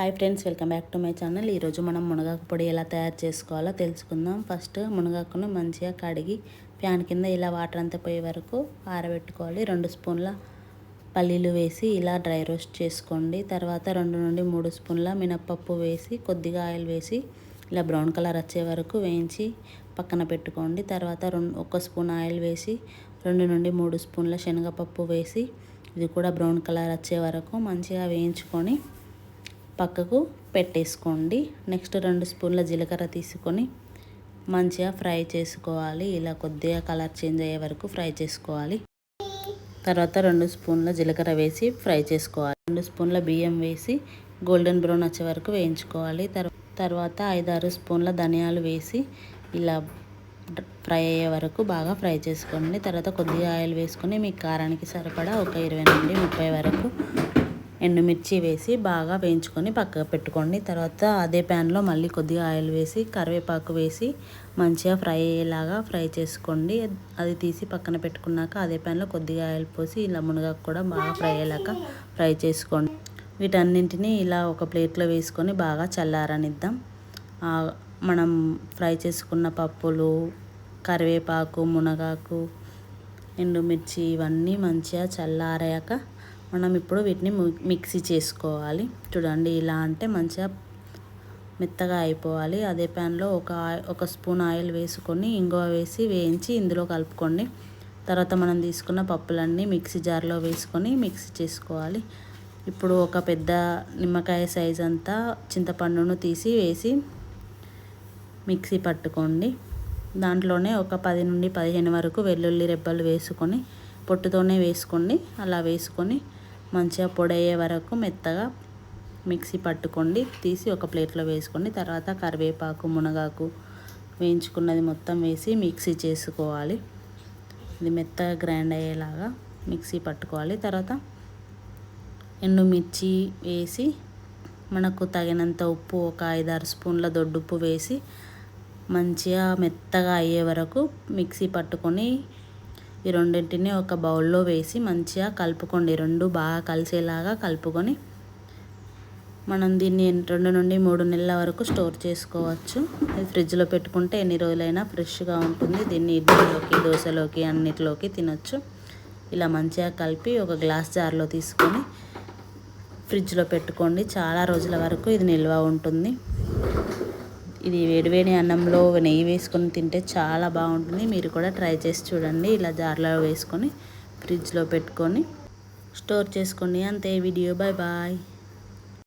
Hi friends, welcome back to my channel. ఈరోజు మనం మునగాకు పొడి ఎలా తయారు చేసుకోవాలో తెలుసుకుందాం. ఫస్ట్ మునగాకును మంచిగా కడిగి ఫ్యాన్ కింద ఇలా వాటర్ అంతా పోయే వరకు ఆరబెట్టుకోవాలి. 2 స్పూన్ల పల్లీలు వేసి ఇలా డ్రై రోస్ట్ చేసుకోండి. తర్వాత 2 నుండి 3 స్పూన్ల మినప్పప్పు వేసి కొద్దిగా ఆయిల్ వేసి ఇలా బ్రౌన్ కలర్ వచ్చే వరకు వేయించి పక్కన పెట్టుకోండి. తర్వాత 1 స్పూన్ ఆయిల్ వేసి 2 నుండి 3 స్పూన్ల శనగపప్పు వేసి ఇది కూడా బ్రౌన్ కలర్ వచ్చే వరకు మంచిగా వేయించుకొని పక్కకు పెట్టేసుకోండి. నెక్స్ట్ 2 స్పూన్ల జీలకర్ర తీసుకొని మంచిగా ఫ్రై చేసుకోవాలి. ఇలా కొద్దిగా కలర్ చేంజ్ అయ్యే వరకు ఫ్రై చేసుకోవాలి. తర్వాత 2 స్పూన్ల జీలకర్ర వేసి ఫ్రై చేసుకోవాలి. 2 స్పూన్ల బియ్యం వేసి గోల్డెన్ బ్రౌన్ వచ్చే వరకు వేయించుకోవాలి. తర్వాత 5-6 స్పూన్ల ధనియాలు వేసి ఇలా ఫ్రై అయ్యే వరకు బాగా ఫ్రై చేసుకోండి. తర్వాత కొద్దిగా ఆయిల్ వేసుకొని మీ కారానికి సరిపడా ఒక 20 నుండి 30 వరకు ఎండుమిర్చి వేసి బాగా వేయించుకొని పక్కకు పెట్టుకోండి. తర్వాత అదే ప్యాన్లో మళ్ళీ కొద్దిగా ఆయిల్ వేసి కరివేపాకు వేసి మంచిగా ఫ్రై అయ్యేలాగా ఫ్రై చేసుకోండి. అది తీసి పక్కన పెట్టుకున్నాక అదే ప్యాన్లో కొద్దిగా ఆయిల్ పోసి ఇలా మునగాకు కూడా బాగా ఫ్రై అయ్యేలాగా ఫ్రై చేసుకోండి. వీటన్నింటినీ ఇలా ఒక ప్లేట్లో వేసుకొని బాగా చల్లారనిద్దాం. మనం ఫ్రై చేసుకున్న పప్పులు, కరివేపాకు, మునగాకు, ఎండుమిర్చి ఇవన్నీ మంచిగా చల్లారాక మనం ఇప్పుడు వీటిని మిక్సీ చేసుకోవాలి. చూడండి, ఇలా అంటే మంచిగా మెత్తగా అయిపోవాలి. అదే ప్యాన్లో ఒక స్పూన్ ఆయిల్ వేసుకొని ఇంగువ వేసి వేయించి ఇందులో కలుపుకోండి. తర్వాత మనం తీసుకున్న పప్పులన్నీ మిక్సీ జార్లో వేసుకొని మిక్సీ చేసుకోవాలి. ఇప్పుడు ఒక పెద్ద నిమ్మకాయ సైజ్ అంతా చింతపండును తీసి వేసి మిక్సీ పట్టుకోండి. దాంట్లోనే ఒక 10 నుండి 15 వరకు వెల్లుల్లి రెబ్బలు వేసుకొని పొట్టుతోనే వేసుకోండి. అలా వేసుకొని మంచిగా పొడి అయ్యే వరకు మెత్తగా మిక్సీ పట్టుకోండి. తీసి ఒక ప్లేట్లో వేసుకోండి. తర్వాత కరివేపాకు, మునగాకు వేయించుకున్నది మొత్తం వేసి మిక్సీ చేసుకోవాలి. ఇది మెత్తగా గ్రైండ్ అయ్యేలాగా మిక్సీ పట్టుకోవాలి. తర్వాత ఎండుమిర్చి వేసి మనకు తగినంత ఉప్పు, ఒక 5-6 స్పూన్ల దొడ్డుప్పు వేసి మంచిగా మెత్తగా అయ్యే వరకు మిక్సీ పట్టుకొని ఈ రెండింటిని ఒక బౌల్లో వేసి మంచిగా కలుపుకోండి. 2 బాగా కలిసేలాగా కలుపుకొని మనం దీన్ని 2 నుండి 3 నెలల వరకు స్టోర్ చేసుకోవచ్చు. ఇది ఫ్రిడ్జ్లో పెట్టుకుంటే ఎన్ని రోజులైనా ఫ్రెష్గా ఉంటుంది. దీన్ని ఇడ్లీలోకి, దోశలోకి అన్నిటిలోకి తినొచ్చు. ఇలా మంచిగా కలిపి ఒక గ్లాస్ జార్లో తీసుకొని ఫ్రిడ్జ్లో పెట్టుకోండి. చాలా రోజుల వరకు ఇది నిల్వ ఉంటుంది. ఇది వేడివేడి అన్నంలో నెయ్యి వేసుకొని తింటే చాలా బాగుంటుంది. మీరు కూడా ట్రై చేసి చూడండి. ఇలా జార్లో వేసుకొని ఫ్రిడ్జ్లో పెట్టుకొని స్టోర్ చేసుకోండి. అంతే వీడియో. Bye bye.